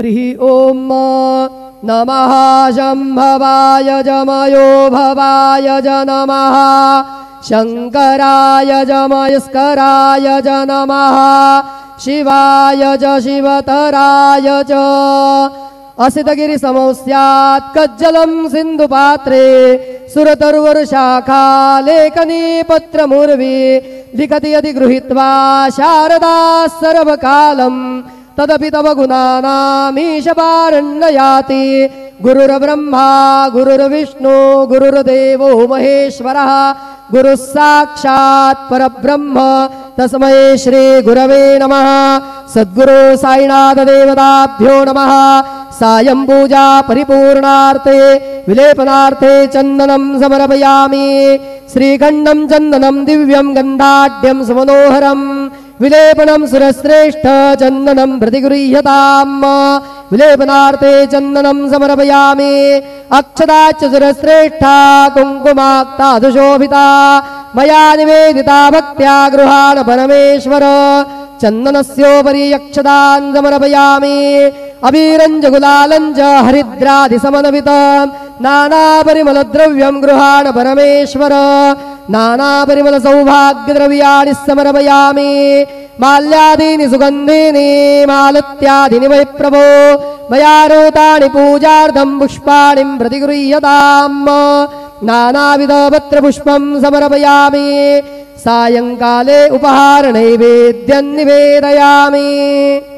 हरि ओम नमः शंभवाय जमयो भवाय ज नमः शंकराय जमयस्कराय ज नमः शिवाय च शिवतराय च असितगिरि समोस्यात् कज्जलं सिन्धुपात्रे सुरतरुवरुशाखा लेखनी पत्रमुर्वी लिखति यदि गृहीत्वा शारदा सर्वकालम् तदपि तव गुणानामीशपारण्ययाति गुरुर्ब्रह्मा गुरुर्विष्णु गुरुर्देवो महेश्वरः गुरुः साक्षात् परब्रह्म तस्मै श्री गुरवे नमः। सद्गुरु साईनाथ देवताभ्यो नमः। सायं पूजा परिपूर्णार्थे विलेपनार्थे चन्दनं समर्पयामि। श्रीखण्डं चन्दनं दिव्यं गन्धाढ्यं सुमनोहरं विलेपनं सुरश्रेष्ठ चन्दनं प्रतिगृह्यताम्। विलेपनार्थे चन्दनं समर्पयामि। अक्षताच्च सुरश्रेष्ठा कुङ्कुमाक्ता दुशोभिता मया निवेदिता भक्त्या गृहाण परमेश्वर। चन्दनस्योपरि अक्षतान् समर्पयामि। अबीरञ्च गुलालञ्च हरिद्रादिसमन्वित नानापरिमलद्रव्यं गृहाण परमेश्वर। नानापरिमलसौभाग्यद्रव्याणि समर्पयामि। माल्यादीनि सुगन्धीनि मालत्यादीनि वै प्रभो मया रोतानि पूजार्थं पुष्पाणि प्रतिगृह्यताम्। नानाविधपत्रपुष्पं समर्पयामि। सायंकाले उपहारनैवेद्यं निवेदयामि।